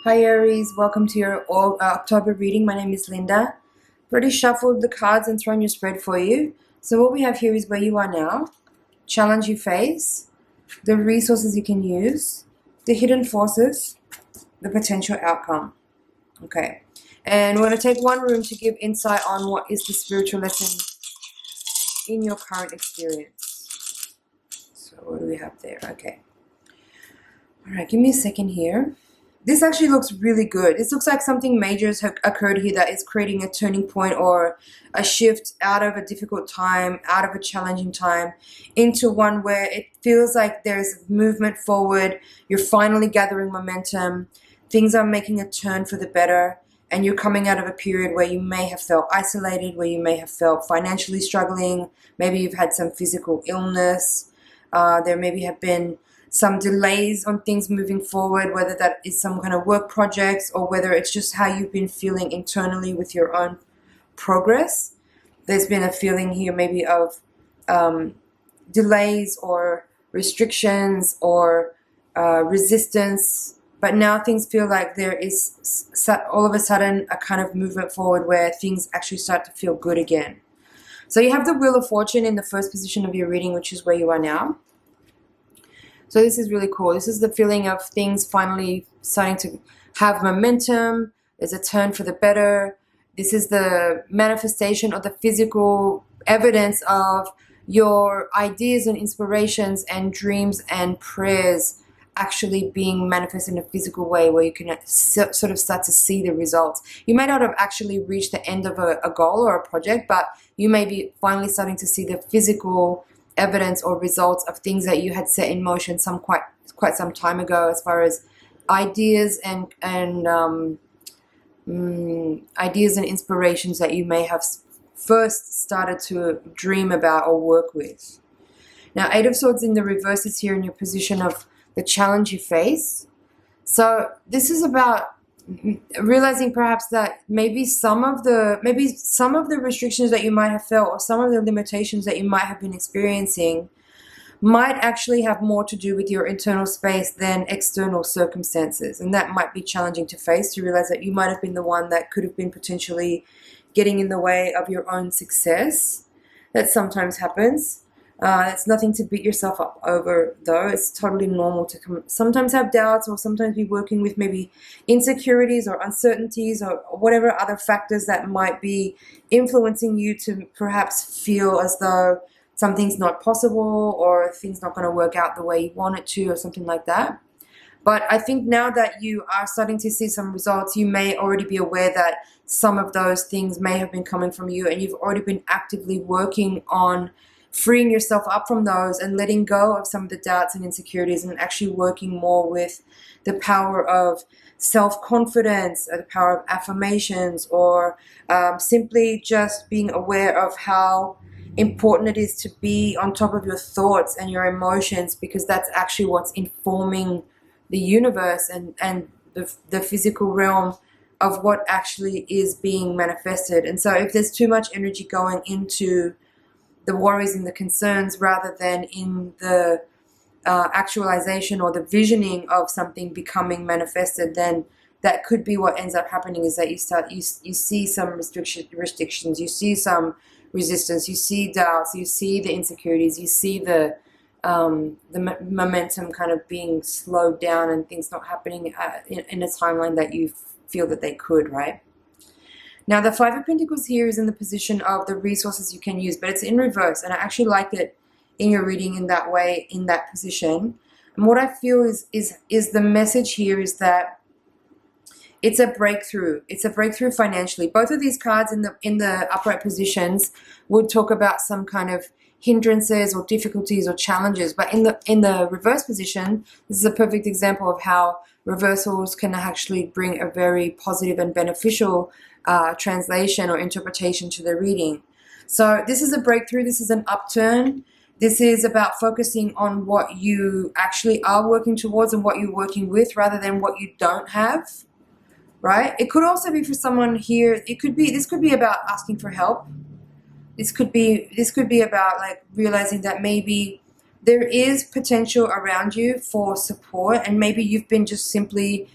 Hi Aries, welcome to your October reading. My name is Linda. Already shuffled the cards and thrown your spread for you. So what we have here is where you are now, challenge you face, the resources you can use, the hidden forces, the potential outcome. Okay, and we're going to take one room to give insight on what is the spiritual lesson in your current experience. So what do we have there? Okay. All right, give me a second here. This actually looks really good. This looks like something major has occurred here that is creating a turning point or a shift out of a difficult time, out of a challenging time, into one where it feels like there's movement forward. You're finally gathering momentum. Things are making a turn for the better. And you're coming out of a period where you may have felt isolated, where you may have felt financially struggling. Maybe you've had some physical illness. There maybe have been some delays on things moving forward, whether that is some kind of work projects or whether it's just how you've been feeling internally with your own progress. There's been a feeling here maybe of delays or restrictions or resistance, but now things feel like there is all of a sudden a kind of movement forward where things actually start to feel good again. So you have the Wheel of Fortune in the first position of your reading, which is where you are now. So this is really cool. This is the feeling of things finally starting to have momentum. There's a turn for the better. This is the manifestation of the physical evidence of your ideas and inspirations and dreams and prayers actually being manifested in a physical way where you can sort of start to see the results. You may not have actually reached the end of a goal or a project, but you may be finally starting to see the physical evidence or results of things that you had set in motion quite some time ago, as far as ideas and ideas and inspirations that you may have first started to dream about or work with. Now, Eight of Swords in the reverse is here in your position of the challenge you face. So this is about realizing perhaps that maybe some of the restrictions that you might have felt or some of the limitations that you might have been experiencing might actually have more to do with your internal space than external circumstances, and that might be challenging to face, to realize that you might have been the one that could have been potentially getting in the way of your own success. That sometimes happens. It's nothing to beat yourself up over, though. It's totally normal to sometimes have doubts or sometimes be working with maybe insecurities or uncertainties or whatever other factors that might be influencing you to perhaps feel as though something's not possible or things not going to work out the way you want it to or something like that. But I think now that you are starting to see some results, you may already be aware that some of those things may have been coming from you, and you've already been actively working on freeing yourself up from those and letting go of some of the doubts and insecurities, and actually working more with the power of self-confidence, or the power of affirmations, or simply just being aware of how important it is to be on top of your thoughts and your emotions, because that's actually what's informing the universe and the physical realm of what actually is being manifested. And so if there's too much energy going into the worries and the concerns rather than in the actualization or the visioning of something becoming manifested, then that could be what ends up happening, is that you see some restrictions, you see some resistance, you see doubts, you see the insecurities, you see the momentum kind of being slowed down and things not happening in a timeline that you feel that they could, right? Now, the Five of Pentacles here is in the position of the resources you can use, but it's in reverse, and I actually like it in your reading in that way, in that position. And what I feel is the message here is that it's a breakthrough. It's a breakthrough financially. Both of these cards in the upright positions would talk about some kind of hindrances or difficulties or challenges, but in the reverse position, this is a perfect example of how reversals can actually bring a very positive and beneficial translation or interpretation to the reading. So this is a breakthrough. This is an upturn. This is about focusing on what you actually are working towards and what you're working with, rather than what you don't have, right? It could also be for someone here. This could be about asking for help. This could be about like realizing that maybe there is potential around you for support, and maybe you've been just simply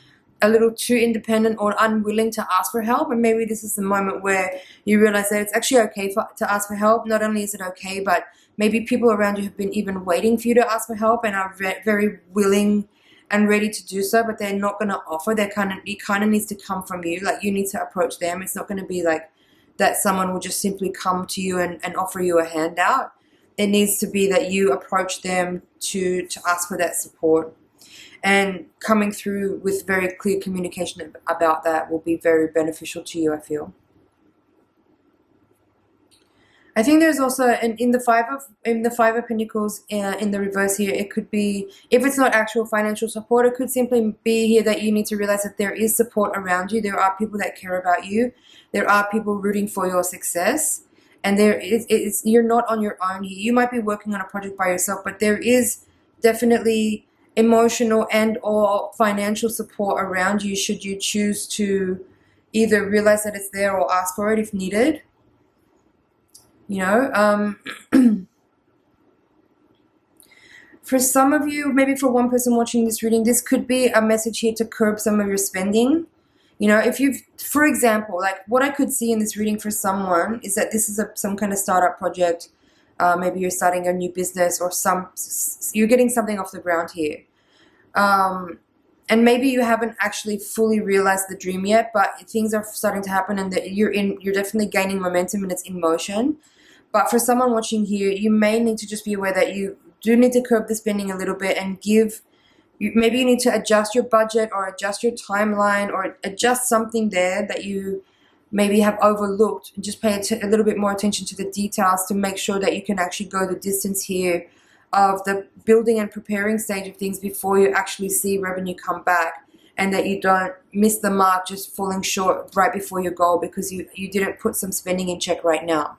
a little too independent or unwilling to ask for help. And maybe this is the moment where you realize that it's actually okay to ask for help. Not only is it okay, but maybe people around you have been even waiting for you to ask for help and are very willing and ready to do so, but they're not going to offer. It kind of needs to come from you. Like, you need to approach them. It's not going to be like that someone will just simply come to you and offer you a handout. It needs to be that you approach them to ask for that support. And coming through with very clear communication about that will be very beneficial to you, I feel. I think there's also, in the Five of Pentacles in the reverse here, it could be, if it's not actual financial support, it could simply be here that you need to realize that there is support around you. There are people that care about you. There are people rooting for your success. And you're not on your own here. You might be working on a project by yourself, but there is definitely emotional and or financial support around you should you choose to either realize that it's there or ask for it if needed. You know, for some of you, maybe for one person watching this reading, this could be a message here to curb some of your spending. You know, if you've, for example, like what I could see in this reading for someone is that this is some kind of startup project. Maybe you're starting a new business or you're getting something off the ground here. And maybe you haven't actually fully realized the dream yet, but things are starting to happen and that you're definitely gaining momentum and it's in motion. But for someone watching here, you may need to just be aware that you do need to curb the spending a little bit and maybe you need to adjust your budget or adjust your timeline or adjust something there that you maybe have overlooked. Just pay a little bit more attention to the details to make sure that you can actually go the distance here of the building and preparing stage of things before you actually see revenue come back, and that you don't miss the mark just falling short right before your goal because you didn't put some spending in check right now.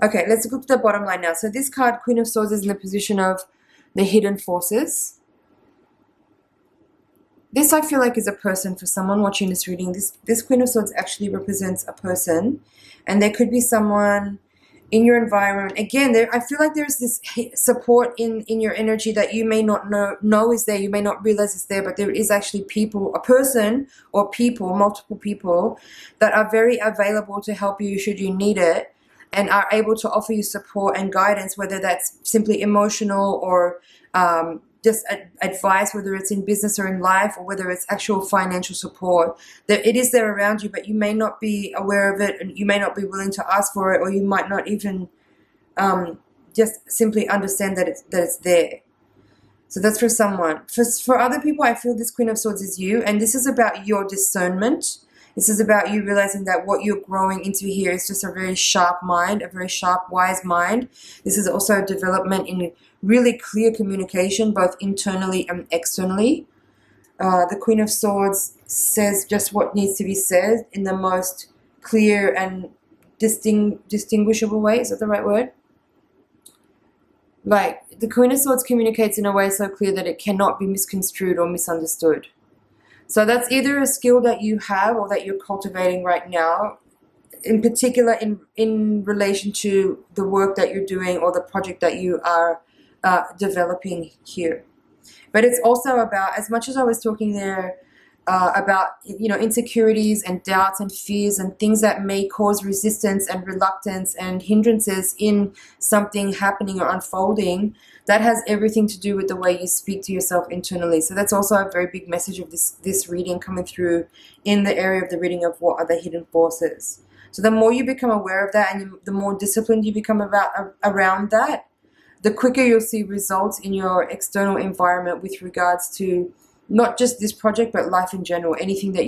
Okay, let's go to the bottom line now. So this card, Queen of Swords, is in the position of the hidden forces. This, I feel like, is a person for someone watching this reading. This Queen of Swords actually represents a person, and there could be someone in your environment. Again, I feel like there's this support in your energy that you may not know is there. You may not realize it's there, but there is actually a person or people, multiple people that are very available to help you should you need it, and are able to offer you support and guidance, whether that's simply emotional or just advice, whether it's in business or in life, or whether it's actual financial support. That it is there around you, but you may not be aware of it, and you may not be willing to ask for it, or you might not even just simply understand that it's there. So that's for someone. For other people, I feel this Queen of Swords is you, and this is about your discernment. This is about you realizing that what you're growing into here is just a very sharp mind, a very sharp, wise mind. This is also a development in really clear communication, both internally and externally. The Queen of Swords says just what needs to be said in the most clear and distinguishable way. Is that the right word? Like, the Queen of Swords communicates in a way so clear that it cannot be misconstrued or misunderstood. So that's either a skill that you have or that you're cultivating right now, in particular in relation to the work that you're doing or the project that you are developing here. But it's also about, as much as I was talking there about, you know, insecurities and doubts and fears and things that may cause resistance and reluctance and hindrances in something happening or unfolding, that has everything to do with the way you speak to yourself internally. So that's also a very big message of this reading coming through in the area of the reading of what are the hidden forces. So the more you become aware of that and the more disciplined you become around that, the quicker you'll see results in your external environment with regards to not just this project, but life in general, anything that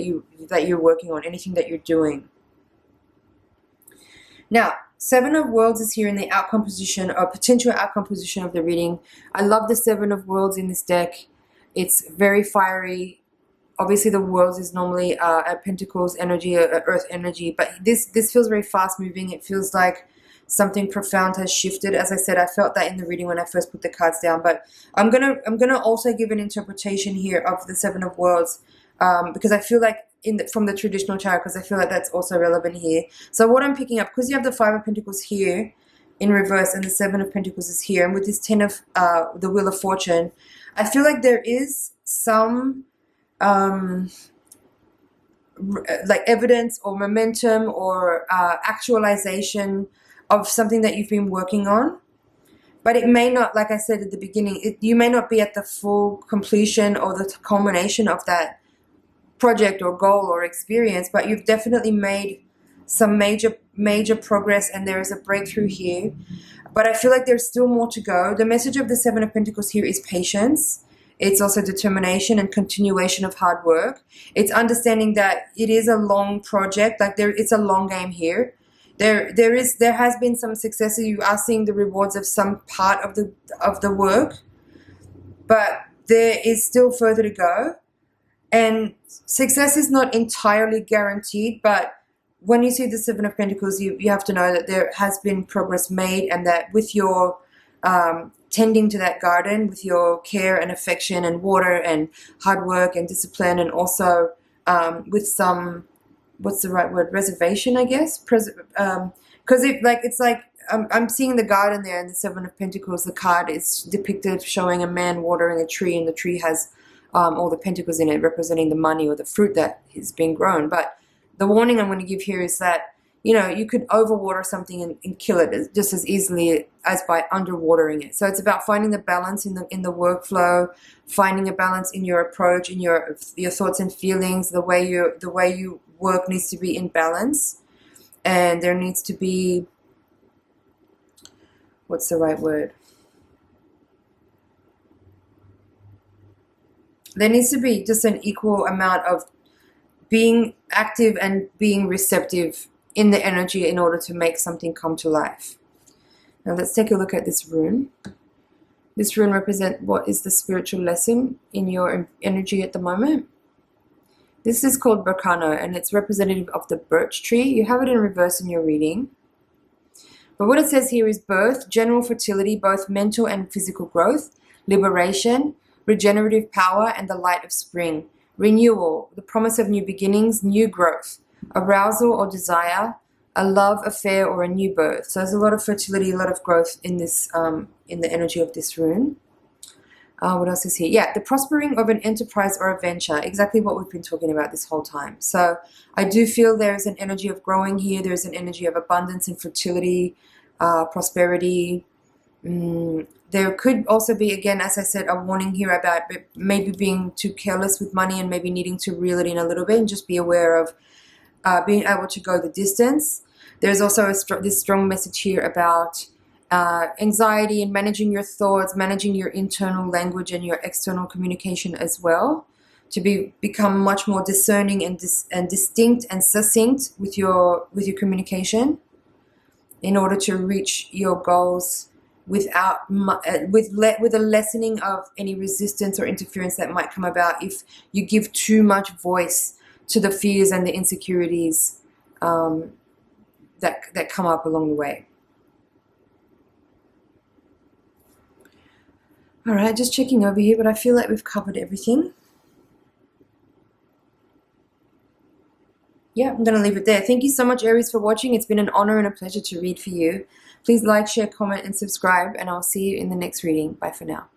you're working on, anything that you're doing. Now, Seven of Worlds is here in the outcome position or potential outcome position of the reading. I love the Seven of Worlds in this deck. It's very fiery. Obviously, the Worlds is normally a Pentacles energy, a Earth energy, but this feels very fast moving. It feels like something profound has shifted. As I said, I felt that in the reading when I first put the cards down, but I'm gonna also give an interpretation here of the Seven of Worlds because I feel like from the traditional tarot, because I feel like that's also relevant here. So what I'm picking up, because you have the Five of Pentacles here, in reverse, and the Seven of Pentacles is here. And with this Ten of the Wheel of Fortune, I feel like there is some like evidence or momentum or actualization of something that you've been working on. But it may not, like I said at the beginning, you may not be at the full completion or the culmination of that project or goal or experience, but you've definitely made some major progress, and there is a breakthrough here. But I feel like there's still more to go. The message of the Seven of Pentacles here is patience. It's also determination and continuation of hard work. It's understanding that it is a long project, like it's a long game here. There has been some successes. You are seeing the rewards of some part of the work, but there is still further to go. And success is not entirely guaranteed, but when you see the Seven of Pentacles, you have to know that there has been progress made, and that with your tending to that garden, with your care and affection and water and hard work and discipline, and also with some, what's the right word, reservation, I guess, because it's like I'm seeing the garden there, and the Seven of Pentacles, the card is depicted showing a man watering a tree, and the tree has all the pentacles in it, representing the money or the fruit that is being grown. But the warning I'm going to give here is that, you know, you could overwater something and kill it just as easily as by underwatering it. So it's about finding the balance in the workflow, finding a balance in your approach, in your thoughts and feelings. The way you work needs to be in balance, and there needs to be, what's the right word? There needs to be just an equal amount of being active and being receptive in the energy in order to make something come to life. Now let's take a look at this rune. This rune represents what is the spiritual lesson in your energy at the moment. This is called Berkano, and it's representative of the birch tree. You have it in reverse in your reading. But what it says here is birth, general fertility, both mental and physical growth, liberation, regenerative power, and the light of spring. Renewal, the promise of new beginnings, new growth, arousal or desire, a love affair, or a new birth. So there's a lot of fertility, a lot of growth in this, in the energy of this rune. What else is here? Yeah, the prospering of an enterprise or a venture, exactly what we've been talking about this whole time. So I do feel there is an energy of growing here. There's an energy of abundance and fertility, prosperity. There could also be, again, as I said, a warning here about maybe being too careless with money and maybe needing to reel it in a little bit and just be aware of being able to go the distance. There's also this strong message here about anxiety and managing your thoughts, managing your internal language and your external communication as well, to become much more discerning and distinct and succinct with your communication in order to reach your goals without with a lessening of any resistance or interference that might come about if you give too much voice to the fears and the insecurities that come up along the way. All right, just checking over here, but I feel like we've covered everything. Yeah, I'm going to leave it there. Thank you so much, Aries, for watching. It's been an honor and a pleasure to read for you. Please like, share, comment, and subscribe, and I'll see you in the next reading. Bye for now.